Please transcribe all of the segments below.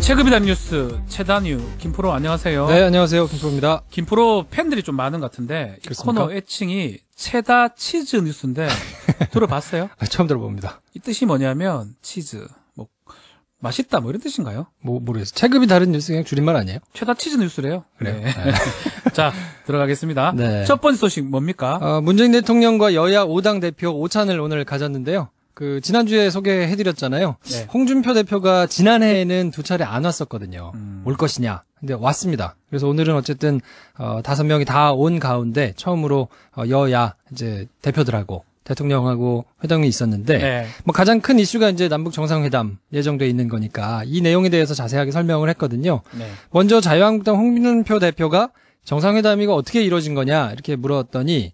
체급이 다른 뉴스 최다뉴 김프로 안녕하세요. 네, 안녕하세요. 김프로입니다. 김프로 팬들이 좀 많은 것 같은데 이 코너 애칭이 체다 치즈 뉴스인데 들어봤어요? 처음 들어봅니다. 이 뜻이 뭐냐면 치즈 뭐 맛있다 뭐 이런 뜻인가요? 모르겠어요. 체급이 다른 뉴스 그냥 줄임말 아니에요? 체다 치즈 뉴스래요. 그래요. 네. 자, 들어가겠습니다. 네. 첫 번째 소식 뭡니까? 문재인 대통령과 여야 5당 대표 오찬을 오늘 가졌는데요. 지난주에 소개해드렸잖아요. 네. 홍준표 대표가 지난해에는 2차례 안 왔었거든요. 올 것이냐. 근데 왔습니다. 그래서 오늘은 어쨌든, 5명이 다 온 가운데 처음으로, 여야, 이제, 대표들하고, 대통령하고 회담이 있었는데, 네. 뭐 가장 큰 이슈가 이제 남북 정상회담 예정돼 있는 거니까 이 내용에 대해서 자세하게 설명을 했거든요. 네. 먼저 자유한국당 홍준표 대표가 정상회담이 어떻게 이루어진 거냐 이렇게 물었더니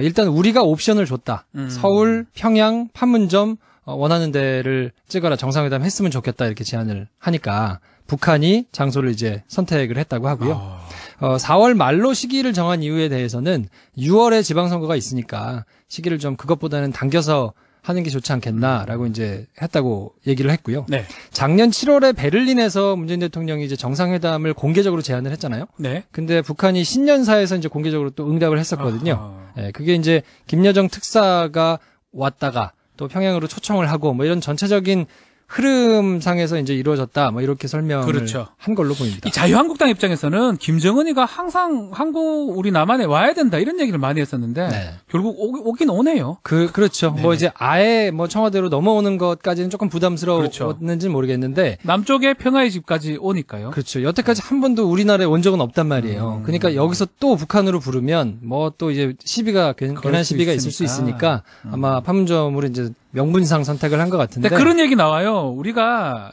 일단 우리가 옵션을 줬다. 서울, 평양, 판문점 원하는 데를 찍어라 정상회담 했으면 좋겠다 이렇게 제안을 하니까 북한이 장소를 이제 선택을 했다고 하고요. 4월 말로 시기를 정한 이유에 대해서는 6월에 지방선거가 있으니까 시기를 좀 그것보다는 당겨서 하는 게 좋지 않겠나라고 이제 했다고 얘기를 했고요. 네. 작년 7월에 베를린에서 문재인 대통령이 이제 정상회담을 공개적으로 제안을 했잖아요. 네. 근데 북한이 신년사에서 이제 공개적으로 또 응답을 했었거든요. 예, 그게 이제 김여정 특사가 왔다가 또 평양으로 초청을 하고 뭐 이런 전체적인 흐름상에서 이제 이루어졌다. 뭐 이렇게 설명을 그렇죠. 한 걸로 보입니다. 이 자유한국당 입장에서는 김정은이가 항상 한국 우리 남한에 와야 된다 이런 얘기를 많이 했었는데 네. 결국 오긴 오네요. 그렇죠. 네. 뭐 이제 아예 뭐 청와대로 넘어오는 것까지는 조금 부담스러웠는지 그렇죠. 모르겠는데 남쪽에 평화의 집까지 오니까요. 그렇죠. 여태까지 한 번도 우리나라에 온 적은 없단 말이에요. 그러니까 여기서 또 북한으로 부르면 뭐 또 이제 시비가 괜한 시비가 있을 수 있으니까 아마 판문점으로 이제 명분상 선택을 한 것 같은데. 근데 그런 얘기 나와요. 우리가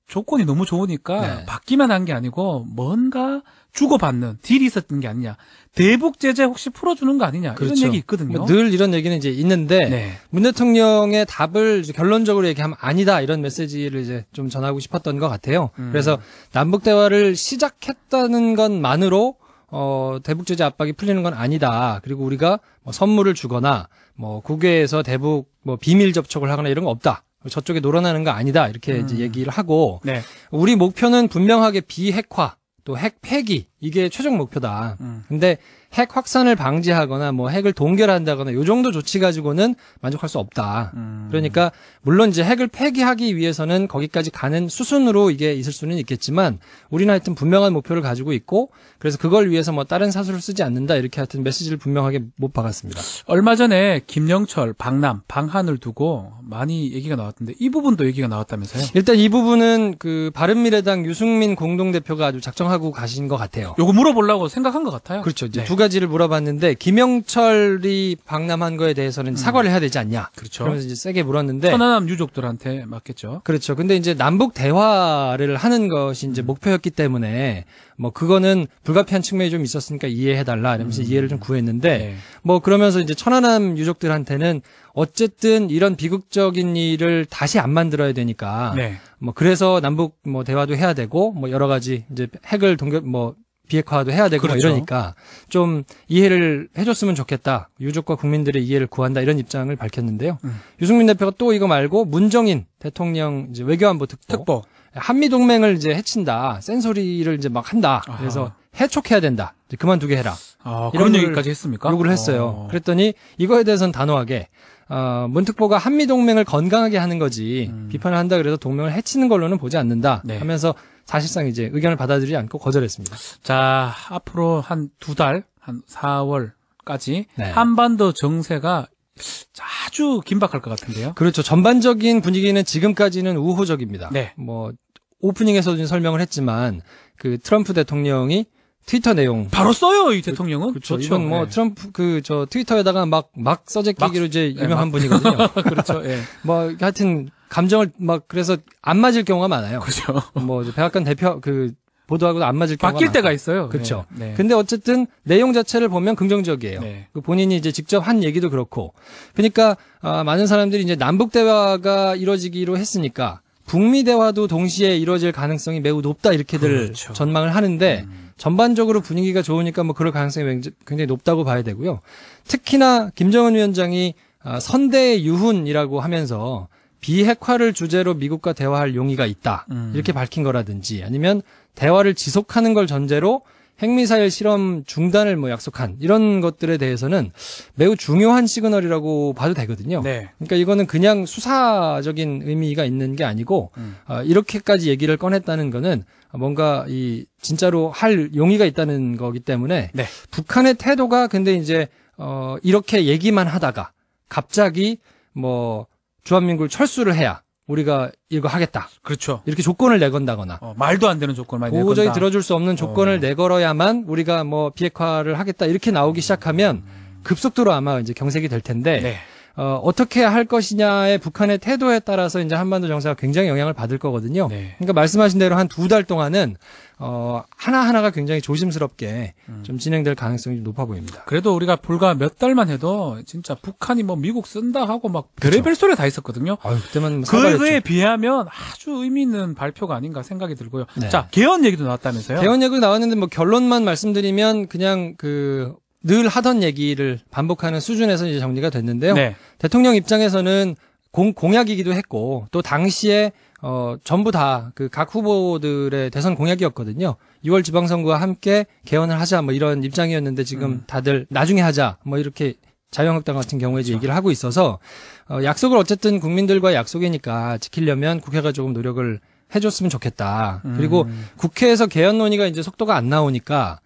조건이 너무 좋으니까 네. 받기만 한 게 아니고 뭔가 주고받는 딜이 있었던 게 아니냐. 대북 제재 혹시 풀어주는 거 아니냐. 그렇죠. 이런 얘기 있거든요. 뭐 늘 이런 얘기는 이제 있는데 네. 문 대통령의 답을 이제 결론적으로 얘기하면 아니다 이런 메시지를 이제 좀 전하고 싶었던 것 같아요. 그래서 남북 대화를 시작했다는 것만으로 대북 제재 압박이 풀리는 건 아니다. 그리고 우리가 뭐 선물을 주거나 뭐 국외에서 대북 뭐 비밀 접촉을 하거나 이런 거 없다. 저쪽에 놀아나는 거 아니다. 이렇게 이제 얘기를 하고 네. 우리 목표는 분명하게 비핵화 또 핵 폐기 이게 최종 목표다. 근데 핵 확산을 방지하거나 뭐 핵을 동결한다거나 요 정도 조치 가지고는 만족할 수 없다. 그러니까 물론 이제 핵을 폐기하기 위해서는 거기까지 가는 수순으로 이게 있을 수는 있겠지만 우리는 하여튼 분명한 목표를 가지고 있고 그래서 그걸 위해서 뭐 다른 사수를 쓰지 않는다 이렇게 하여튼 메시지를 분명하게 못 박았습니다. 얼마 전에 김영철, 방남, 방한을 두고 많이 얘기가 나왔던데 이 부분도 얘기가 나왔다면서요? 일단 이 부분은 바른미래당 유승민 공동대표가 아주 작정하고 가신 것 같아요. 요거 물어보려고 생각한 것 같아요. 그렇죠. 이제 네. 두 가지를 물어봤는데 김영철이 방남한 거에 대해서는 사과를 해야 되지 않냐. 그렇죠. 그러면서 이제 세게 물었는데 천안함 유족들한테 맞겠죠. 그렇죠. 근데 이제 남북 대화를 하는 것이 이제 목표였기 때문에 뭐 그거는 불가피한 측면이 좀 있었으니까 이해해달라 이러면서 이해를 좀 구했는데 네. 뭐 그러면서 이제 천안함 유족들한테는 어쨌든 이런 비극적인 일을 다시 안 만들어야 되니까 네. 뭐 그래서 남북 뭐 대화도 해야 되고 뭐 여러 가지 이제 핵을 비핵화도 해야 되고 그렇죠. 뭐 이러니까 좀 이해를 해줬으면 좋겠다. 유족과 국민들의 이해를 구한다 이런 입장을 밝혔는데요. 유승민 대표가 또 이거 말고 문정인 대통령 이제 외교안보 특보. 한미 동맹을 이제 해친다. 센소리를 이제 막 한다. 그래서 해촉해야 된다. 이제 그만두게 해라. 그런 얘기까지 했습니까? 요구를 했어요. 그랬더니 이거에 대해서는 단호하게 문 특보가 한미 동맹을 건강하게 하는 거지 비판을 한다 그래서 동맹을 해치는 걸로는 보지 않는다 네. 하면서 사실상 이제 의견을 받아들이지 않고 거절했습니다. 자, 앞으로 한 2달, 한 4월까지 네. 한반도 정세가 아주 긴박할 것 같은데요. 그렇죠. 전반적인 분위기는 지금까지는 우호적입니다. 네. 뭐 오프닝에서도 설명을 했지만 트럼프 대통령이 트위터 내용 바로 써요, 이 대통령은. 그렇죠. 좋죠. 이건 뭐 네. 트럼프 트위터에다가 막 써제끼기로 이제 유명한 분이거든요. 그렇죠. 예. 뭐 하여튼 감정을 그래서 안 맞을 경우가 많아요. 그렇죠. 뭐 백악관 대표 보도하고도 안 맞을 경우가 바뀔 때가 많고. 있어요. 그렇죠. 네. 근데 어쨌든 내용 자체를 보면 긍정적이에요. 네. 본인이 이제 직접 한 얘기도 그렇고. 그러니까 많은 사람들이 이제 남북 대화가 이루어지기로 했으니까 북미 대화도 동시에 이루어질 가능성이 매우 높다 이렇게들 그렇죠. 전망을 하는데 전반적으로 분위기가 좋으니까 뭐 그럴 가능성이 굉장히 높다고 봐야 되고요. 특히나 김정은 위원장이 선대의 유훈이라고 하면서 비핵화를 주제로 미국과 대화할 용의가 있다. 이렇게 밝힌 거라든지 아니면 대화를 지속하는 걸 전제로 핵미사일 실험 중단을 뭐 약속한 이런 것들에 대해서는 매우 중요한 시그널이라고 봐도 되거든요. 네. 그러니까 이거는 그냥 수사적인 의미가 있는 게 아니고 이렇게까지 얘기를 꺼냈다는 거는 뭔가 이 진짜로 할 용의가 있다는 거기 때문에 네. 북한의 태도가 근데 이제 이렇게 얘기만 하다가 갑자기 뭐 주한민국을 철수를 해야 우리가 이거 하겠다. 그렇죠. 이렇게 조건을 내건다거나 말도 안 되는 조건을 많이 도저히 내건다. 들어줄 수 없는 조건을 내걸어야만 우리가 뭐 비핵화를 하겠다 이렇게 나오기 시작하면 급속도로 아마 이제 경색이 될 텐데 네. 어떻게 할 것이냐의 북한의 태도에 따라서 이제 한반도 정세가 굉장히 영향을 받을 거거든요. 네. 그러니까 말씀하신 대로 한 2달 동안은 하나하나가 굉장히 조심스럽게 좀 진행될 가능성이 높아 보입니다. 그래도 우리가 불과 몇 달만 해도 진짜 북한이 뭐 미국 쓴다 하고 막 별의별 소리 다 있었거든요. 아유, 그때만 그에 비하면 아주 의미 있는 발표가 아닌가 생각이 들고요. 네. 자, 개헌 얘기도 나왔다면서요? 개헌 얘기도 나왔는데 뭐 결론만 말씀드리면 그냥 늘 하던 얘기를 반복하는 수준에서 이제 정리가 됐는데요. 네. 대통령 입장에서는 공약이기도 했고 또 당시에 전부 다 그 각 후보들의 대선 공약이었거든요. 6월 지방선거와 함께 개헌을 하자 뭐 이런 입장이었는데 지금 다들 나중에 하자 뭐 이렇게 자유한국당 같은 경우에 이제 얘기를 하고 있어서 약속을 어쨌든 국민들과의 약속이니까 지키려면 국회가 조금 노력을 해줬으면 좋겠다. 그리고 국회에서 개헌 논의가 이제 속도가 안 나오니까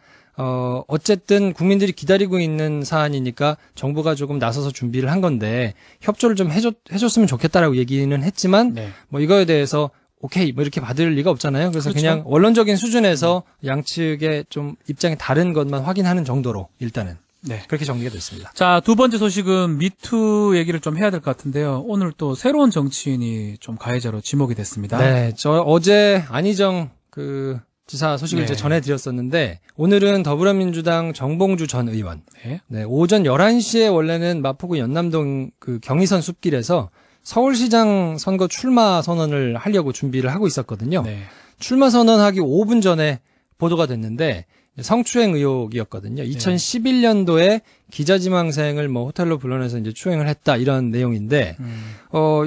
어쨌든 국민들이 기다리고 있는 사안이니까 정부가 조금 나서서 준비를 한 건데 협조를 좀 해줬으면 좋겠다라고 얘기는 했지만 네. 뭐 이거에 대해서 오케이 뭐 이렇게 받을 리가 없잖아요. 그래서 그렇죠. 그냥 원론적인 수준에서 양측의 좀 입장이 다른 것만 확인하는 정도로 일단은 네. 그렇게 정리가 됐습니다. 자, 두 번째 소식은 미투 얘기를 좀 해야 될 것 같은데요. 오늘 또 새로운 정치인이 좀 가해자로 지목이 됐습니다. 네, 저 어제 안희정 지사 소식을 네. 이제 전해드렸었는데 오늘은 더불어민주당 정봉주 전 의원 네. 네, 오전 11시에 원래는 마포구 연남동 경의선 숲길에서 서울시장 선거 출마 선언을 하려고 준비를 하고 있었거든요. 네. 출마 선언하기 5분 전에 보도가 됐는데 성추행 의혹이었거든요. 2011년도에 기자지망생을 뭐 호텔로 불러내서 이제 추행을 했다 이런 내용인데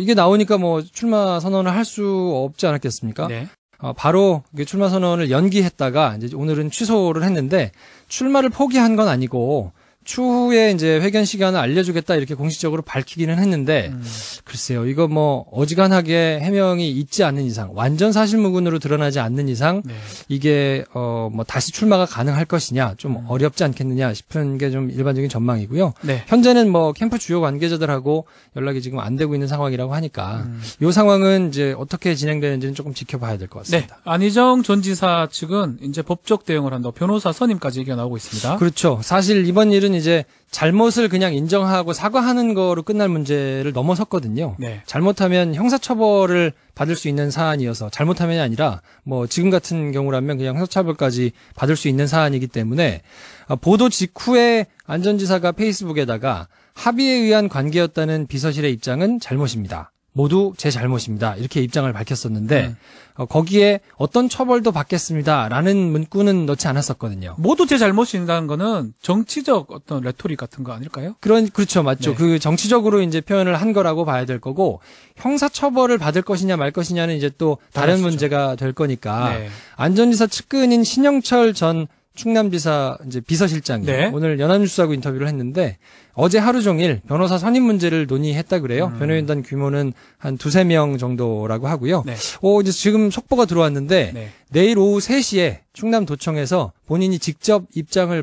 이게 나오니까 뭐 출마 선언을 할 수 없지 않았겠습니까? 네. 바로 출마 선언을 연기했다가 이제 오늘은 취소를 했는데 출마를 포기한 건 아니고 추후에 이제 회견 시간을 알려주겠다 이렇게 공식적으로 밝히기는 했는데 글쎄요 이거 뭐 어지간하게 해명이 있지 않는 이상 완전 사실무근으로 드러나지 않는 이상 네. 이게 뭐 다시 출마가 가능할 것이냐 좀 어렵지 않겠느냐 싶은 게 좀 일반적인 전망이고요. 네. 현재는 뭐 캠프 주요 관계자들하고 연락이 지금 안 되고 있는 상황이라고 하니까 이 상황은 이제 어떻게 진행되는지는 조금 지켜봐야 될 것 네. 같습니다. 안희정 전 지사 측은 이제 법적 대응을 한다. 변호사 선임까지 얘기가 나오고 있습니다. 그렇죠. 사실 이번 일은 이제 잘못을 그냥 인정하고 사과하는 거로 끝날 문제를 넘어섰거든요. 네. 잘못하면 형사처벌을 받을 수 있는 사안이어서 잘못하면이 아니라 뭐 지금 같은 경우라면 그냥 형사처벌까지 받을 수 있는 사안이기 때문에 보도 직후에 안 전 지사가 페이스북에다가 합의에 의한 관계였다는 비서실의 입장은 잘못입니다. 모두 제 잘못입니다. 이렇게 입장을 밝혔었는데 거기에 어떤 처벌도 받겠습니다라는 문구는 넣지 않았었거든요. 모두 제 잘못이라는 거는 정치적 어떤 레토릭 같은 거 아닐까요? 그렇죠. 맞죠. 네. 그 정치적으로 이제 표현을 한 거라고 봐야 될 거고 형사처벌을 받을 것이냐 말 것이냐는 이제 또 다른 달라지죠. 문제가 될 거니까 네. 안 전 지사 측근인 신영철 전 충남지사 이제 비서실장이 네. 오늘 연합뉴스하고 인터뷰를 했는데 어제 하루 종일 변호사 선임 문제를 논의했다 그래요. 변호인단 규모는 한 2-3명 정도라고 하고요. 네. 이제 지금 속보가 들어왔는데 네. 내일 오후 3시에 충남도청에서 본인이 직접 입장을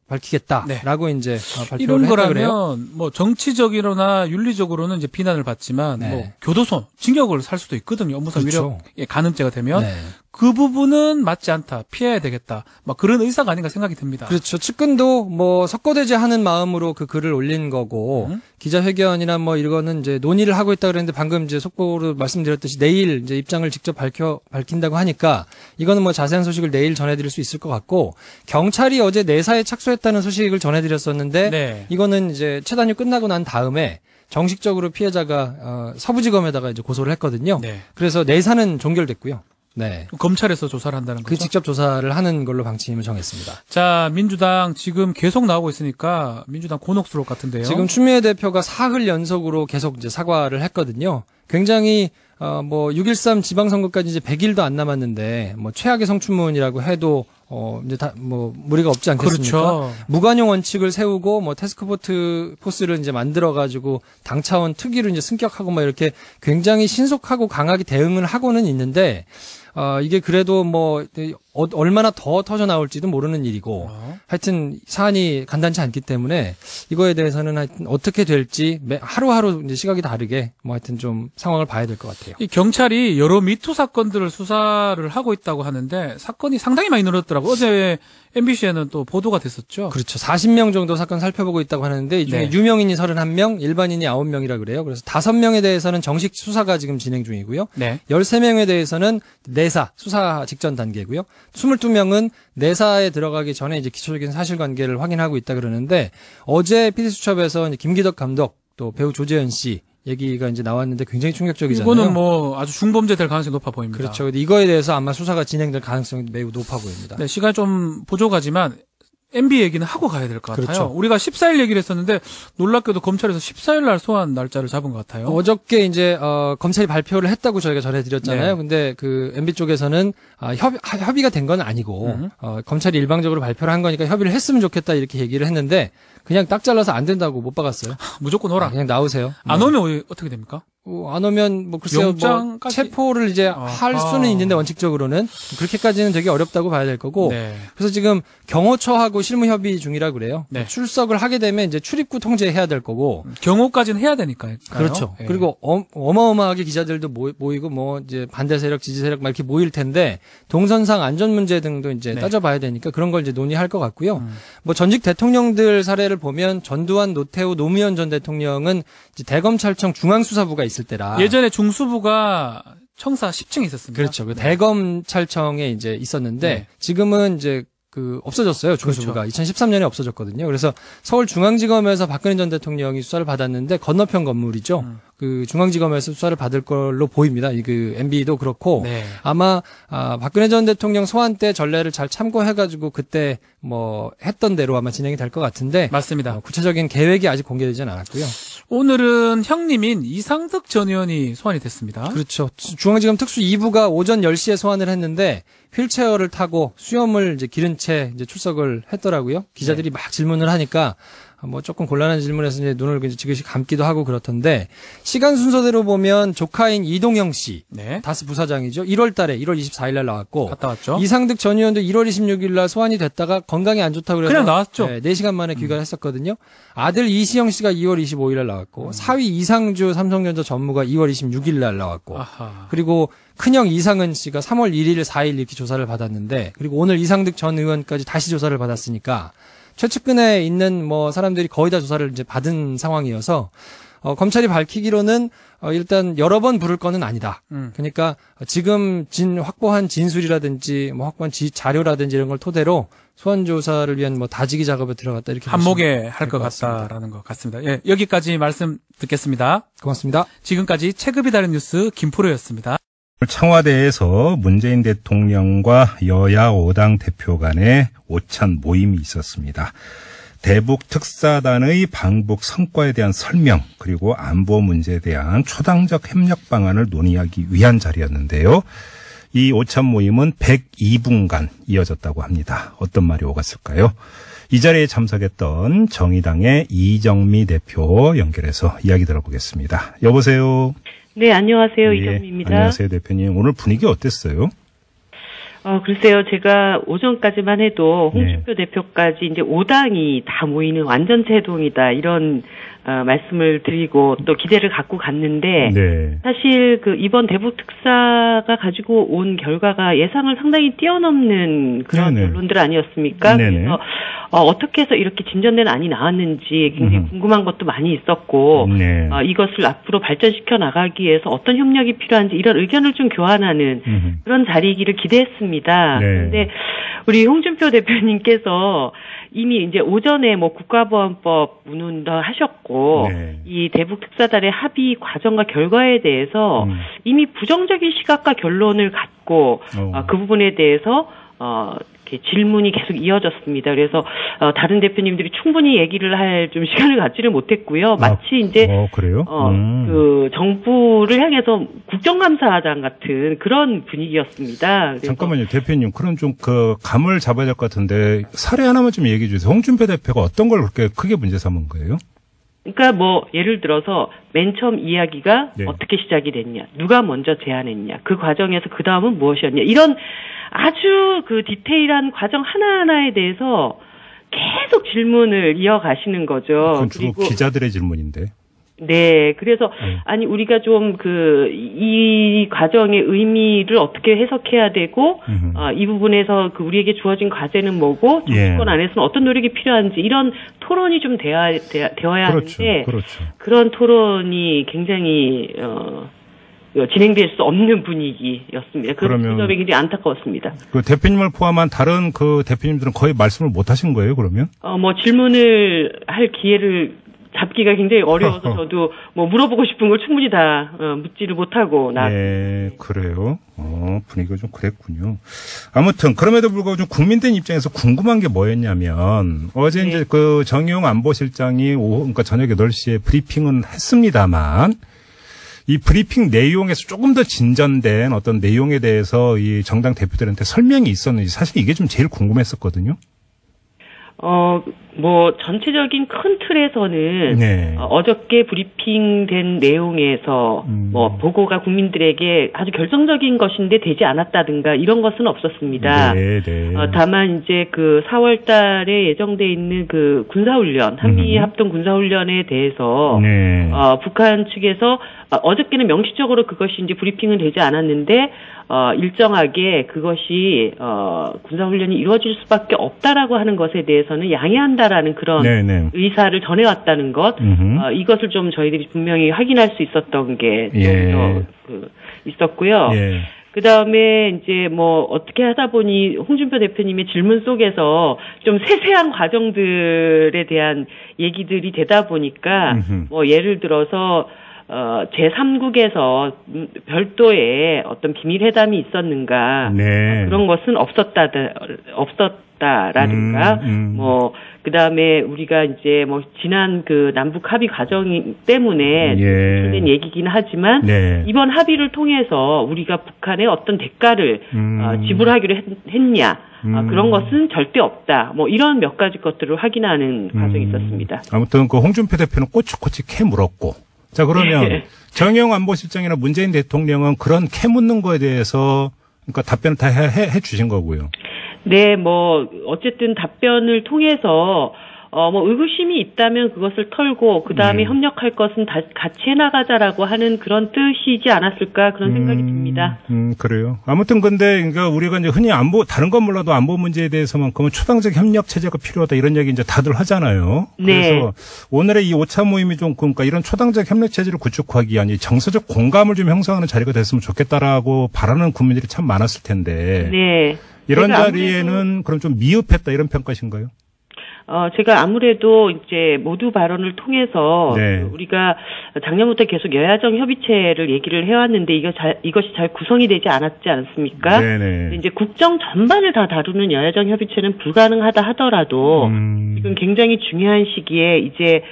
밝히겠다라고 이제 발표를 이런 했다 그래요. 거라면 뭐 정치적이거나 윤리적으로는 이제 비난을 받지만 네. 뭐 교도소, 징역을 살 수도 있거든요. 업무상 그렇죠. 위력 간음죄가 되면 네. 그 부분은 맞지 않다, 피해야 되겠다, 막 그런 의사가 아닌가 생각이 듭니다. 그렇죠. 측근도 뭐 석고대죄 하는 마음으로 그 글을 올린 거고 기자회견이나 뭐 이거는 이제 논의를 하고 있다 그랬는데 방금 이제 속보로 말씀드렸듯이 내일 이제 입장을 직접 밝힌다고 하니까 이거는 뭐 자세한 소식을 내일 전해드릴 수 있을 것 같고 경찰이 어제 내사에 착수했다는 소식을 전해드렸었는데 네. 이거는 이제 최단위 끝나고 난 다음에 정식적으로 피해자가 서부지검에다가 이제 고소를 했거든요. 네. 그래서 내사는 종결됐고요. 네. 검찰에서 조사를 한다는 거죠? 직접 조사를 하는 걸로 방침을 정했습니다. 자, 민주당 지금 계속 나오고 있으니까 민주당 곤혹스러울 것 같은데요. 지금 추미애 대표가 사흘 연속으로 계속 이제 사과를 했거든요. 굉장히 6.13 지방선거까지 이제 100일도 안 남았는데 최악의 성추문이라고 해도 이제 무리가 없지 않겠습니까? 그렇죠. 무관용 원칙을 세우고 태스크포스를 이제 만들어 가지고 당 차원 특위로 이제 승격하고 이렇게 굉장히 신속하고 강하게 대응을 하고는 있는데 이게 그래도 얼마나 더 터져 나올지도 모르는 일이고 하여튼 사안이 간단치 않기 때문에 이거에 대해서는 하여튼 어떻게 될지 하루하루 이제 시각이 다르게 하여튼 좀 상황을 봐야 될 것 같아요. 이 경찰이 여러 미투 사건들을 수사를 하고 있다고 하는데 사건이 상당히 많이 늘었더라고요. 어제 MBC에는 또 보도가 됐었죠. 그렇죠. 40명 정도 사건 살펴보고 있다고 하는데 이 중에 유명인이 31명, 일반인이 9명이라 그래요. 그래서 5명에 대해서는 정식 수사가 지금 진행 중이고요. 13명에 대해서는 내사, 수사 직전 단계고요. 22명은 내사에 들어가기 전에 이제 기초적인 사실관계를 확인하고 있다 그러는데 어제 PD수첩에서 김기덕 감독 또 배우 조재현 씨 얘기가 이제 나왔는데 굉장히 충격적이잖아요. 이거는 아주 중범죄 될 가능성이 높아 보입니다. 그렇죠. 이거에 대해서 아마 수사가 진행될 가능성이 매우 높아 보입니다. 네, 시간이 좀 부족하지만 MB 얘기는 하고 가야 될 것 같아요. 그렇죠. 우리가 14일 얘기를 했었는데 놀랍게도 검찰에서 14일 날 소환 날짜를 잡은 것 같아요. 어저께 이제 검찰이 발표를 했다고 저희가 전해드렸잖아요. 근데 그 MB 쪽에서는 협의가 된 건 아니고 검찰이 일방적으로 발표를 한 거니까 협의를 했으면 좋겠다 이렇게 얘기를 했는데 그냥 딱 잘라서 안 된다고 못 박았어요. 무조건 오라. 그냥 나오세요. 안 오면 어떻게 됩니까? 안 오면 글쎄요, 체포를 이제 할 수는 있는데 원칙적으로는 그렇게까지는 되게 어렵다고 봐야 될 거고. 그래서 지금 경호처하고 실무 협의 중이라 그래요. 출석을 하게 되면 이제 출입구 통제해야 될 거고. 경호까지는 해야 되니까요. 그렇죠. 그리고 어마어마하게 기자들도 모이고 이제 반대 세력, 지지 세력 막 이렇게 모일 텐데 동선상 안전 문제 등도 이제 따져봐야 되니까 그런 걸 이제 논의할 것 같고요. 전직 대통령들 사례를 보면 전두환, 노태우, 노무현 전 대통령은 이제 대검찰청 중앙수사부가 있을 때라. 예전에 중수부가 청사 10층에 있었습니다. 그렇죠. 그 대검찰청에 이제 있었는데 지금은 이제 없어졌어요. 중수부가. 그렇죠. 2013년에 없어졌거든요. 그래서 서울중앙지검에서 박근혜 전 대통령이 수사를 받았는데 건너편 건물이죠. 그 중앙지검에서 수사를 받을 걸로 보입니다. MB도 그렇고 아마 박근혜 전 대통령 소환 때 전례를 잘 참고해가지고 그때 했던 대로 아마 진행이 될 것 같은데 맞습니다. 구체적인 계획이 아직 공개되지는 않았고요. 오늘은 형님인 이상득 전 의원이 소환이 됐습니다. 그렇죠. 중앙지검 특수 2부가 오전 10시에 소환을 했는데 휠체어를 타고 수염을 이제 기른 채 이제 출석을 했더라고요. 기자들이 막 질문을 하니까 조금 곤란한 질문에서 이제 눈을 지그시 감기도 하고 그렇던데 시간 순서대로 보면 조카인 이동영 씨, 다스 부사장이죠. 1월 24일 날 나왔고 갔다 왔죠. 이상득 전 의원도 1월 26일 날 소환이 됐다가 건강이 안 좋다고 그래서 그냥 나왔죠. 4시간 만에 귀가를 했었거든요. 아들 이시영 씨가 2월 25일 날 나왔고 사위 이상주 삼성전자 전무가 2월 26일 날 나왔고 그리고 큰형 이상은 씨가 3월 1일, 4일 이렇게 조사를 받았는데 그리고 오늘 이상득 전 의원까지 다시 조사를 받았으니까 최측근에 있는 사람들이 거의 다 조사를 이제 받은 상황이어서 검찰이 밝히기로는 일단 여러 번 부를 거는 아니다. 그러니까 지금 확보한 진술이라든지 확보한 자료라든지 이런 걸 토대로 소환 조사를 위한 다지기 작업에 들어갔다 이렇게 한목에 할 것 같다라는 것 같습니다. 예, 여기까지 말씀 듣겠습니다. 고맙습니다. 지금까지 체급이 다른 뉴스 김프로였습니다. 청와대에서 문재인 대통령과 여야 5당 대표 간의 오찬 모임이 있었습니다. 대북 특사단의 방북 성과에 대한 설명 그리고 안보 문제에 대한 초당적 협력 방안을 논의하기 위한 자리였는데요. 이 오찬 모임은 102분간 이어졌다고 합니다. 어떤 말이 오갔을까요? 이 자리에 참석했던 정의당의 이정미 대표 연결해서 이야기 들어보겠습니다. 여보세요. 네, 안녕하세요. 이정미입니다. 안녕하세요, 대표님. 오늘 분위기 어땠어요? 글쎄요. 제가 오전까지만 해도 홍준표 대표까지 이제 5당이 다 모이는 완전체 회동이다. 이런 말씀을 드리고 또 기대를 갖고 갔는데 사실 이번 대북 특사가 가지고 온 결과가 예상을 상당히 뛰어넘는 그런 결론들 아니었습니까? 그래서 어떻게 해서 이렇게 진전된 안이 나왔는지 굉장히 궁금한 것도 많이 있었고 이것을 앞으로 발전시켜 나가기 위해서 어떤 협력이 필요한지 이런 의견을 좀 교환하는 그런 자리이기를 기대했습니다. 그런데 우리 홍준표 대표님께서 이미 이제 오전에 뭐 국가보안법 문헌도 하셨고 네. 이 대북 특사단의 합의 과정과 결과에 대해서 이미 부정적인 시각과 결론을 갖고 그 부분에 대해서 이렇게 질문이 계속 이어졌습니다. 그래서 다른 대표님들이 충분히 얘기를 할 좀 시간을 갖지를 못했고요. 마치 이제 그래요? 그 정부를 향해서 국정감사장 같은 그런 분위기였습니다. 그래서 잠깐만요, 대표님. 그럼 좀 그 감을 잡아야 될 것 같은데 사례 하나만 좀 얘기해 주세요. 홍준표 대표가 어떤 걸 그렇게 크게 문제 삼은 거예요? 그러니까 뭐 예를 들어서 맨 처음 이야기가 네. 어떻게 시작이 됐냐, 누가 먼저 제안했냐, 그 과정에서 그 다음은 무엇이었냐, 이런 아주 그 디테일한 과정 하나하나에 대해서 계속 질문을 이어가시는 거죠. 그건 주로 기자들의 질문인데. 네, 그래서 아니 우리가 좀 이 과정의 의미를 어떻게 해석해야 되고 이 부분에서 그 우리에게 주어진 과제는 뭐고 정치권 안에서는 어떤 노력이 필요한지 이런 토론이 좀 되어야 하는데 그렇죠. 그런 토론이 굉장히 진행될 수 없는 분위기였습니다. 그 점이 굉장히 안타까웠습니다. 그 대표님을 포함한 다른 그 대표님들은 거의 말씀을 못 하신 거예요, 그러면? 뭐 질문을 할 기회를 잡기가 굉장히 어려워서 저도 뭐 물어보고 싶은 걸 충분히 다 묻지를 못하고 네, 그래요. 분위기가 좀 그랬군요. 아무튼 그럼에도 불구하고 좀 국민들 입장에서 궁금한 게 뭐였냐면 어제 네. 이제 그 정용 안보실장이 그러니까 저녁 8시에 브리핑은 했습니다만 이 브리핑 내용에서 조금 더 진전된 어떤 내용에 대해서 이 정당 대표들한테 설명이 있었는지 사실 이게 좀 제일 궁금했었거든요. 뭐 전체적인 큰 틀에서는 네. 어저께 브리핑된 내용에서 뭐 보고가 국민들에게 아주 결정적인 것인데 되지 않았다든가 이런 것은 없었습니다. 네, 네. 다만 이제 그 4월 달에 예정돼 있는 그 군사훈련, 한미 합동 군사훈련에 대해서 네. 북한 측에서 어저께는 명시적으로 그것이 이제 브리핑은 되지 않았는데 일정하게 그것이 군사훈련이 이루어질 수밖에 없다라고 하는 것에 대해서는 양해한다라는 그런 네네. 의사를 전해왔다는 것, 이것을 좀 저희들이 분명히 확인할 수 있었던 게 좀 더 있었고요. 예. 그 다음에 이제 뭐 어떻게 하다 보니 홍준표 대표님의 질문 속에서 좀 세세한 과정들에 대한 얘기들이 되다 보니까 뭐 예를 들어서 제3국에서 별도의 어떤 비밀회담이 있었는가 네. 그런 것은 없었다라든가 뭐 그다음에 우리가 이제 뭐 지난 그 남북 합의 과정 때문에 된 얘기긴 하지만 네. 이번 합의를 통해서 우리가 북한에 어떤 대가를 지불하기로 했냐 그런 것은 절대 없다. 뭐 이런 몇 가지 것들을 확인하는 과정이 있었습니다. 아무튼 그 홍준표 대표는 꼬치꼬치 캐 물었고 자, 그러면 정영 안보실장이나 문재인 대통령은 그런 캐 묻는 거에 대해서 그러니까 답변을 다 해 주신 거고요. 네, 뭐 어쨌든 답변을 통해서 뭐 의구심이 있다면 그것을 털고 그 다음에 협력할 것은 같이 해나가자라고 하는 그런 뜻이지 않았을까 그런 생각이 듭니다. 그래요. 아무튼 근데 그러니까 우리가 이제 흔히 다른 건 몰라도 안보 문제에 대해서만큼은 초당적 협력 체제가 필요하다 이런 얘기 이제 다들 하잖아요. 네. 그래서 오늘의 이 5차 모임이 좀 그러니까 이런 초당적 협력 체제를 구축하기 위한 이 정서적 공감을 좀 형성하는 자리가 됐으면 좋겠다라고 바라는 국민들이 참 많았을 텐데. 네. 이런 자리에는 그럼 좀 미흡했다 이런 평가신가요? 제가 아무래도 이제 모두 발언을 통해서 우리가 작년부터 계속 여야정 협의체를 얘기를 해왔는데 이것이 잘 구성이 되지 않았지 않습니까? 네네. 이제 국정 전반을 다 다루는 여야정 협의체는 불가능하다 하더라도 지금 굉장히 중요한 시기에 이제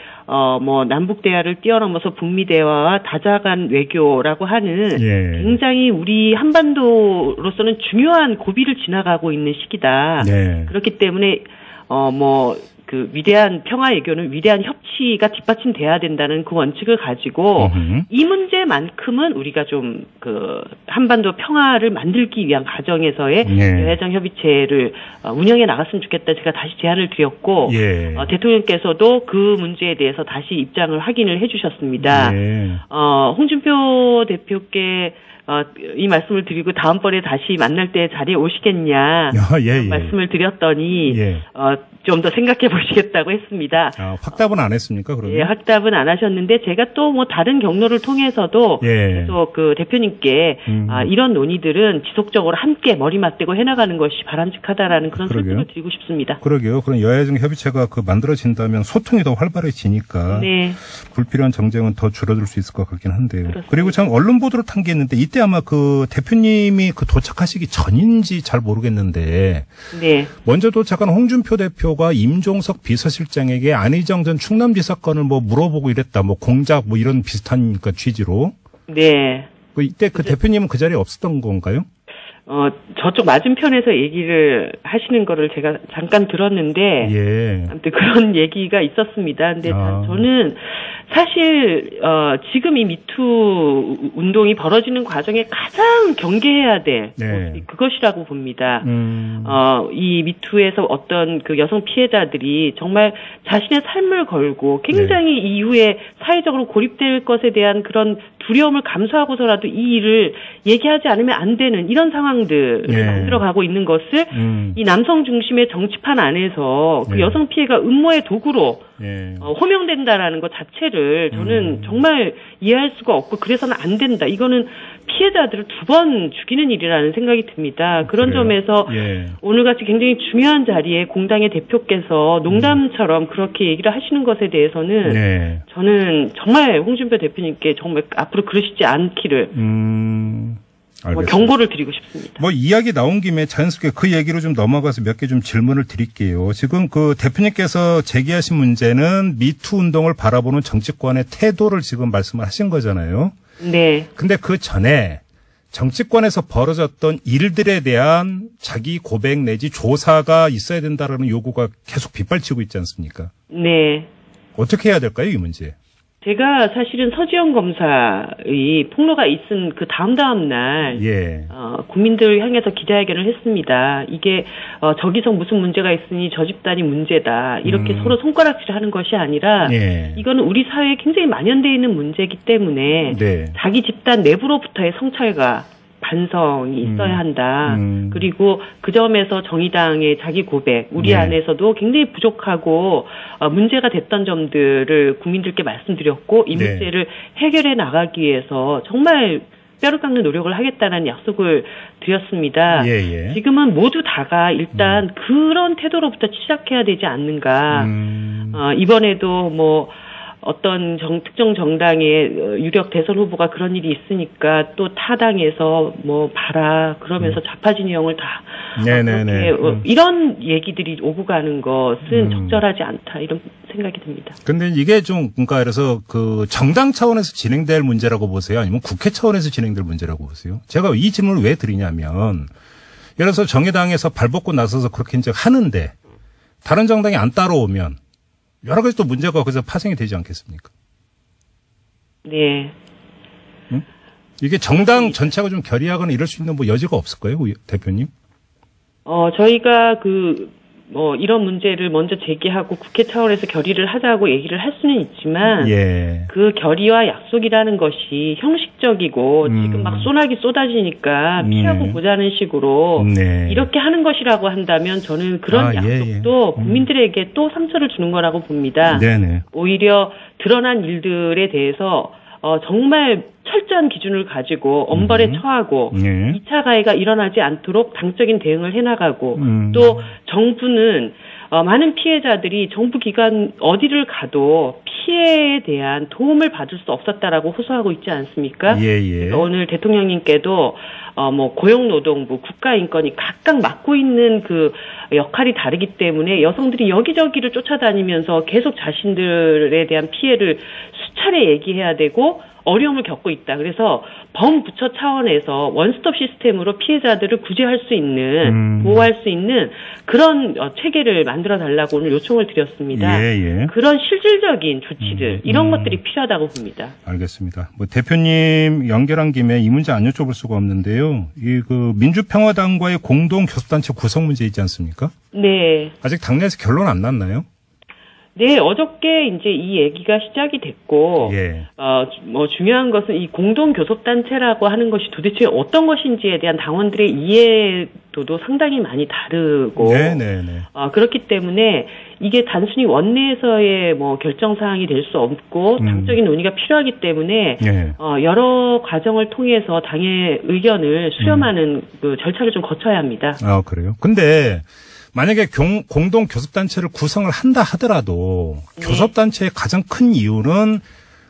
뭐 남북 대화를 뛰어넘어서 북미 대화와 다자간 외교라고 하는 굉장히 우리 한반도로서는 중요한 고비를 지나가고 있는 시기다. 그렇기 때문에 뭐 그 위대한 평화 외교는 위대한 협치가 뒷받침돼야 된다는 그 원칙을 가지고 이 문제만큼은 우리가 좀 그 한반도 평화를 만들기 위한 과정에서의 여야정 협의체를 운영해 나갔으면 좋겠다. 제가 다시 제안을 드렸고 대통령께서도 그 문제에 대해서 다시 입장을 확인을 해주셨습니다. 홍준표 대표께 이 말씀을 드리고 다음번에 다시 만날 때 자리에 오시겠냐 예. 말씀을 드렸더니 예. 좀 더 생각해 보시겠다고 했습니다. 확답은 안 했습니까? 그러면? 예, 확답은 안 하셨는데 제가 또 뭐 다른 경로를 통해서도 예. 계속 그 대표님께 이런 논의들은 지속적으로 함께 머리 맞대고 해나가는 것이 바람직하다라는 그런 설득을 드리고 싶습니다. 그러게요. 그럼 여야정 협의체가 만들어진다면 소통이 더 활발해지니까 네. 불필요한 정쟁은 더 줄어들 수 있을 것 같긴 한데요. 그렇습니다. 그리고 참 언론 보도를 탄 게 있는데 이때 아마 그 대표님이 도착하시기 전인지 잘 모르겠는데 네. 먼저 도착한 홍준표 대표가 임종석 비서실장에게 안희정 전 충남지사 건을 물어보고 이랬다. 공작 이런 비슷한 취지로. 네. 이때 그 대표님은 그 자리에 없었던 건가요? 저쪽 맞은편에서 얘기를 하시는 거를 제가 잠깐 들었는데, 예. 아무튼 그런 얘기가 있었습니다. 근데 저는 사실, 지금 이 미투 운동이 벌어지는 과정에 가장 경계해야 될 것이 그것이라고 봅니다. 이 미투에서 어떤 그 여성 피해자들이 정말 자신의 삶을 걸고 굉장히 이후에 사회적으로 고립될 것에 대한 그런 두려움을 감수하고서라도 이 일을 얘기하지 않으면 안 되는 이런 상황들을 만들어가고 있는 것을 이 남성 중심의 정치판 안에서 그 여성 피해가 음모의 도구로 호명된다라는 것 자체를 저는 정말 이해할 수가 없고 그래서는 안 된다. 이거는 피해자들을 두 번 죽이는 일이라는 생각이 듭니다. 그런 점에서 오늘같이 굉장히 중요한 자리에 공당의 대표께서 농담처럼 그렇게 얘기를 하시는 것에 대해서는 저는 정말 홍준표 대표님께 정말 앞으로 그러시지 않기를 경고를 드리고 싶습니다. 이야기 나온 김에 자연스럽게 그 얘기로 좀 넘어가서 몇 개 좀 질문을 드릴게요. 지금 그 대표님께서 제기하신 문제는 미투 운동을 바라보는 정치권의 태도를 지금 말씀을 하신 거잖아요. 네. 근데 그 전에 정치권에서 벌어졌던 일들에 대한 자기 고백 내지 조사가 있어야 된다라는 요구가 계속 빗발치고 있지 않습니까? 네. 어떻게 해야 될까요, 이 문제? 제가 사실은 서지영 검사의 폭로가 있은 그 다음 날 국민들을 향해서 기자회견을 했습니다. 이게 저기서 무슨 문제가 있으니 저 집단이 문제다 이렇게 서로 손가락질하는 것이 아니라 이거는 우리 사회에 굉장히 만연되어 있는 문제이기 때문에 자기 집단 내부로부터의 성찰과 반성이 있어야 한다. 그리고 그 점에서 정의당의 자기 고백, 우리 안에서도 굉장히 부족하고 문제가 됐던 점들을 국민들께 말씀드렸고 이 문제를 해결해 나가기 위해서 정말 뼈를 깎는 노력을 하겠다는 약속을 드렸습니다. 지금은 모두 다가 일단 그런 태도로부터 시작해야 되지 않는가. 이번에도 어떤 특정 정당의 유력 대선 후보가 그런 일이 있으니까 또 타당에서 봐라 그러면서 좌파 진영을 다 이런 얘기들이 오고 가는 것은 적절하지 않다 이런 생각이 듭니다. 근데 이게 그래서 그 정당 차원에서 진행될 문제라고 보세요? 아니면 국회 차원에서 진행될 문제라고 보세요? 제가 이 질문을 왜 드리냐면 예를 들어서 정의당에서 발벗고 나서서 그렇게 이제 하는데 다른 정당이 안 따라오면 여러 가지 또 문제가 거기서 파생이 되지 않겠습니까? 네. 이게 정당 전체가 좀 결의하거나 이럴 수 있는 여지가 없을까요, 대표님? 저희가 이런 문제를 먼저 제기하고 국회 차원에서 결의를 하자고 얘기를 할 수는 있지만 그 결의와 약속이라는 것이 형식적이고 지금 막 소나기 쏟아지니까 피하고 보자는 식으로 이렇게 하는 것이라고 한다면 저는 그런 약속도 국민들에게 또 상처를 주는 거라고 봅니다. 오히려 드러난 일들에 대해서 정말 철저한 기준을 가지고 엄벌에 처하고 2차 가해가 일어나지 않도록 당적인 대응을 해나가고 또 정부는 많은 피해자들이 정부 기관 어디를 가도 피해에 대한 도움을 받을 수 없었다라고 호소하고 있지 않습니까? 오늘 대통령님께도 고용노동부, 국가인권이 각각 맡고 있는 그 역할이 다르기 때문에 여성들이 여기저기를 쫓아다니면서 계속 자신들에 대한 피해를 수차례 얘기해야 되고 어려움을 겪고 있다. 그래서 범부처 차원에서 원스톱 시스템으로 피해자들을 구제할 수 있는, 보호할 수 있는 그런 체계를 만들어 달라고 오늘 요청을 드렸습니다. 그런 실질적인 조치들, 이런 것들이 필요하다고 봅니다. 알겠습니다. 대표님 연결한 김에 이 문제 안 여쭤볼 수가 없는데요. 민주평화당과의 공동 교섭단체 구성 문제 있지 않습니까? 네. 아직 당내에서 결론 안 났나요? 네, 어저께 이제 이 얘기가 시작이 됐고, 예. 뭐 중요한 것은 이 공동교섭단체라고 하는 것이 도대체 어떤 것인지에 대한 당원들의 이해도도 상당히 많이 다르고, 네네네. 그렇기 때문에 이게 단순히 원내에서의 뭐 결정사항이 될 수 없고, 당적인 논의가 필요하기 때문에, 예. 여러 과정을 통해서 당의 의견을 수렴하는 그 절차를 좀 거쳐야 합니다. 아, 그래요? 근데, 만약에 공동교섭단체를 구성을 한다 하더라도 네. 교섭단체의 가장 큰 이유는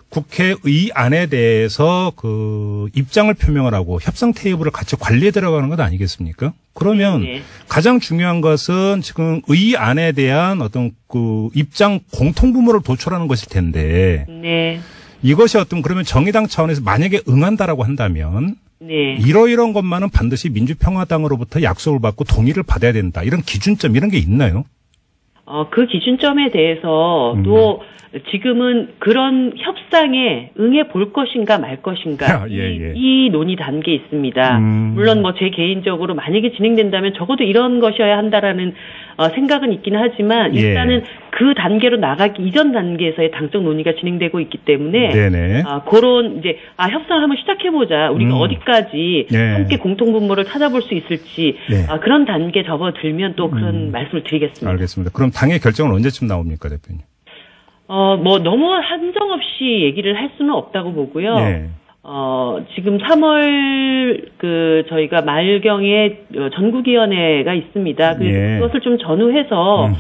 국회의안에 대해서 그 입장을 표명을 하고 협상 테이블을 같이 관리에 들어가는 것 아니겠습니까? 그러면 네. 가장 중요한 것은 지금 의안에 대한 어떤 그 입장 공통분모를 도출하는 것일 텐데 네. 이것이 어떤 그러면 정의당 차원에서 만약에 응한다라고 한다면 네. 이러이러한 것만은 반드시 민주평화당으로부터 약속을 받고 동의를 받아야 된다. 이런 기준점 이런 게 있나요? 그 기준점에 대해서도 지금은 그런 협상에 응해 볼 것인가 말 것인가 예. 이 논의 단계에 있습니다. 물론 뭐 제 개인적으로 만약에 진행된다면 적어도 이런 것이어야 한다라는 생각은 있긴 하지만 일단은 그 단계로 나가기 이전 단계에서의 당적 논의가 진행되고 있기 때문에 네네. 그런 이제 협상을 한번 시작해 보자. 우리가 어디까지 함께 공통분모를 찾아볼 수 있을지 그런 단계 접어들면 또 그런 말씀을 드리겠습니다. 알겠습니다. 그럼 당의 결정은 언제쯤 나옵니까, 대표님? 뭐 너무 한정 없이 얘기를 할 수는 없다고 보고요. 예. 지금 3월 저희가 말경에 전국위원회가 있습니다. 그것을 좀 전후해서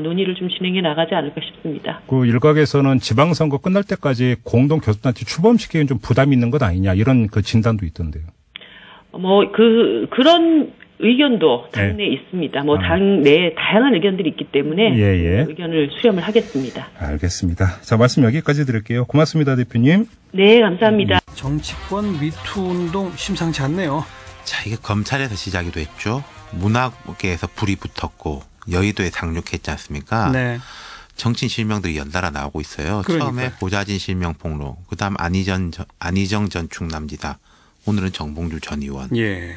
논의를 좀 진행해 나가지 않을까 싶습니다. 그 일각에서는 지방선거 끝날 때까지 공동교섭단체 출범시키기는 좀 부담이 있는 것 아니냐 이런 그 진단도 있던데요. 그런 의견도 당내에 있습니다. 당내에 다양한 의견들이 있기 때문에 의견을 수렴을 하겠습니다. 알겠습니다. 자, 말씀 여기까지 드릴게요. 고맙습니다, 대표님. 네, 감사합니다. 정치권 미투 운동 심상치 않네요. 자, 이게 검찰에서 시작이 됐죠. 문학계에서 불이 붙었고 여의도에 상륙했지 않습니까? 네. 정치인 실명들이 연달아 나오고 있어요. 그러니까요. 처음에 보좌진 실명 폭로, 그다음 안희정 전 충남지사, 오늘은 정봉주 전 의원. 예.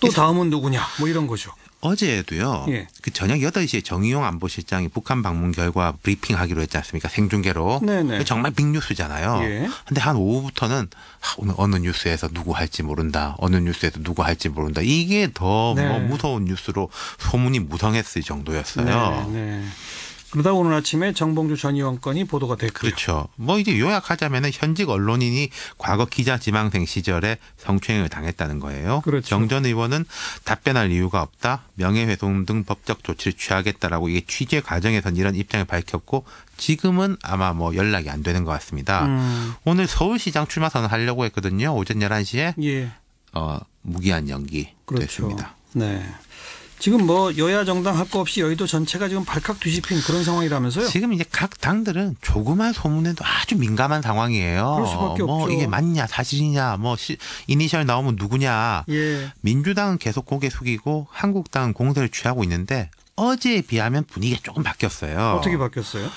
또 다음은 누구냐? 뭐 이런 거죠. 어제도요. 그 저녁 8시에 정의용 안보실장이 북한 방문 결과 브리핑하기로 했지 않습니까? 생중계로. 네네. 정말 빅뉴스잖아요. 근데 한 오후부터는 오늘 어느 뉴스에서 누구 할지 모른다. 어느 뉴스에서 누구 할지 모른다. 이게 더 뭐 무서운 뉴스로 소문이 무성했을 정도였어요. 네. 그러다 오늘 아침에 정봉주 전 의원 건이 보도가 됐고요. 그렇죠. 뭐 이제 요약하자면은 현직 언론인이 과거 기자 지망생 시절에 성추행을 당했다는 거예요. 그렇죠. 정 전 의원은 답변할 이유가 없다. 명예훼손 등 법적 조치를 취하겠다라고 이게 취재 과정에선 이런 입장을 밝혔고 지금은 아마 뭐 연락이 안 되는 것 같습니다. 오늘 서울시장 출마 선언하려고 했거든요. 오전 11시에 무기한 연기 됐습니다. 네. 지금 뭐 여야 정당 할 거 없이 여의도 전체가 지금 발칵 뒤집힌 그런 상황이라면서요? 지금 이제 각 당들은 조그만 소문에도 아주 민감한 상황이에요. 그럴 수밖에 뭐 없죠. 이게 맞냐 사실이냐 뭐 이니셜 나오면 누구냐. 민주당은 계속 고개 숙이고 한국당은 공세를 취하고 있는데 어제에 비하면 분위기가 조금 바뀌었어요. 어떻게 바뀌었어요?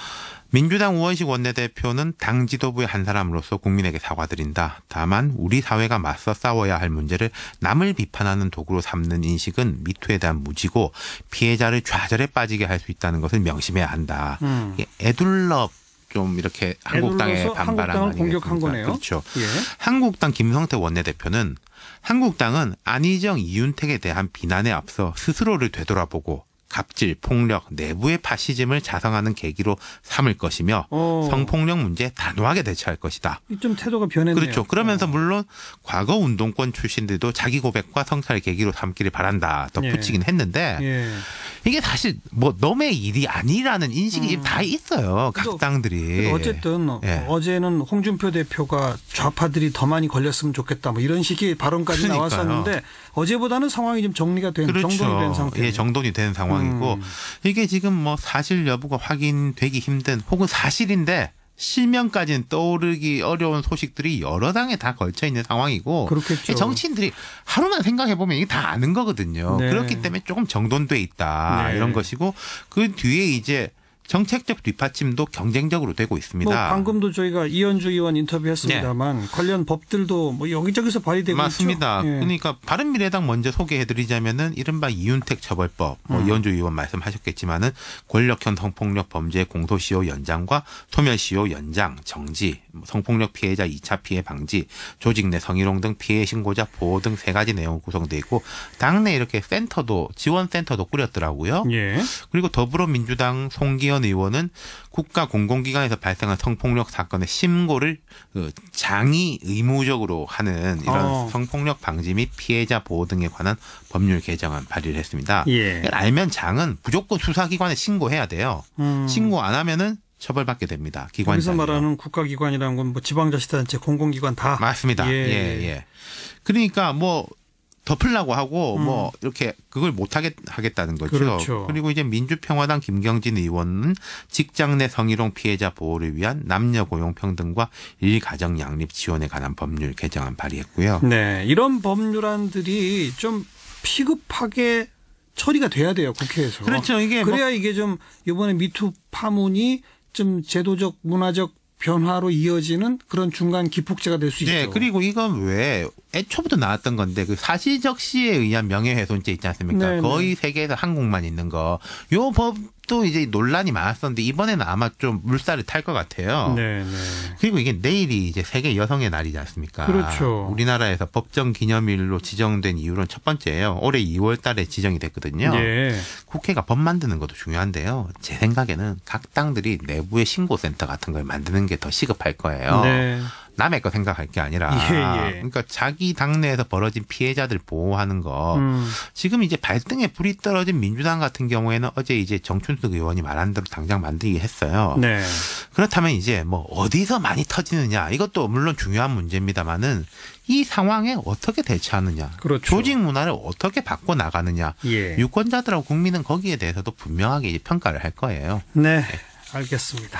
민주당 우원식 원내대표는 당 지도부의 한 사람으로서 국민에게 사과드린다. 다만 우리 사회가 맞서 싸워야 할 문제를 남을 비판하는 도구로 삼는 인식은 미투에 대한 무지고 피해자를 좌절에 빠지게 할 수 있다는 것을 명심해야 한다. 이게 애둘러 좀 이렇게 한국당에 반발한 거 공격한 거네요. 그렇죠. 한국당 김성태 원내대표는 한국당은 안희정, 이윤택에 대한 비난에 앞서 스스로를 되돌아보고 갑질, 폭력, 내부의 파시즘을 자성하는 계기로 삼을 것이며 성폭력 문제에 단호하게 대처할 것이다. 좀 태도가 변했네요. 그렇죠. 그러면서 물론 과거 운동권 출신들도 자기 고백과 성찰의 계기로 삼기를 바란다. 덧붙이긴 했는데 이게 사실 뭐 너의 일이 아니라는 인식이 다 있어요. 각 당들이. 어쨌든 어제는 홍준표 대표가 좌파들이 더 많이 걸렸으면 좋겠다. 뭐 이런 식의 발언까지 나왔었는데 어제보다는 상황이 좀 정리가 된, 정돈이 된 상태예요. 정돈이 된 상황이고 이게 지금 뭐 사실 여부가 확인되기 힘든 혹은 사실인데 실명까지는 떠오르기 어려운 소식들이 여러 당에 다 걸쳐 있는 상황이고 그렇겠죠. 정치인들이 하루만 생각해 보면 이게 다 아는 거거든요. 그렇기 때문에 조금 정돈돼 있다 이런 것이고 그 뒤에 이제 정책적 뒷받침도 경쟁적으로 되고 있습니다. 뭐 방금도 저희가 이현주 의원 인터뷰했습니다만 관련 법들도 뭐 여기저기서 발의되고 맞습니다. 있죠. 예. 그러니까 바른미래당 먼저 소개해드리자면은 이른바 이윤택 처벌법, 이현주 의원 말씀하셨겠지만은 권력형 성폭력 범죄 공소시효 연장과 소멸시효 연장, 정지, 성폭력 피해자 2차 피해 방지, 조직 내 성희롱 등 피해 신고자 보호 등 3가지 내용으로 구성되어 있고 당내 이렇게 센터도 지원센터도 꾸렸더라고요. 예. 그리고 더불어민주당 송기현 의원은 국가 공공기관에서 발생한 성폭력 사건의 심고를 장이 의무적으로 하는 이런 성폭력 방지 및 피해자 보호 등에 관한 법률 개정안 발의를 했습니다. 예. 알면 장은 무조건 수사기관에 신고해야 돼요. 신고 안 하면은 처벌받게 됩니다. 기관장. 여기서 말하는 국가기관이라는 건 뭐 지방자치단체, 공공기관 다. 맞습니다. 예. 그러니까 뭐 덮으려고 하고 뭐 이렇게 그걸 못하게 하겠다는 거죠. 그렇죠. 그리고 이제 민주평화당 김경진 의원은 직장 내 성희롱 피해자 보호를 위한 남녀 고용 평등과 일가정 양립 지원에 관한 법률 개정안 발의했고요. 네, 이런 법률안들이 좀 시급하게 처리가 돼야 돼요, 국회에서. 그렇죠. 이게 그래야 이게 좀 이번에 미투 파문이 좀 제도적 문화적 변화로 이어지는 그런 중간 기폭제가 될 수 있죠. 네, 그리고 이건 왜 애초부터 나왔던 건데 그 사실적시에 의한 명예훼손죄 있지 않습니까? 네네. 거의 세계에서 한국만 있는 거. 요 법도 이제 논란이 많았었는데 이번에는 아마 좀 물살을 탈 것 같아요. 네. 그리고 이게 내일이 이제 세계 여성의 날이지 않습니까? 그렇죠. 우리나라에서 법정 기념일로 지정된 이유는 첫 번째예요. 올해 2월 달에 지정이 됐거든요. 예. 국회가 법 만드는 것도 중요한데요. 제 생각에는 각 당들이 내부의 신고센터 같은 걸 만드는 게 더 시급할 거예요. 네. 남의 거 생각할 게 아니라 예. 그러니까 자기 당내에서 벌어진 피해자들 보호하는 거 지금 이제 발등에 불이 떨어진 민주당 같은 경우에는 어제 이제 정춘숙 의원이 말한 대로 당장 만들기 했어요. 네. 그렇다면 이제 뭐 어디서 많이 터지느냐 이것도 물론 중요한 문제입니다만은 이 상황에 어떻게 대처하느냐, 그렇죠. 조직 문화를 어떻게 바꿔 나가느냐, 예. 유권자들하고 국민은 거기에 대해서도 분명하게 이제 평가를 할 거예요. 네. 알겠습니다.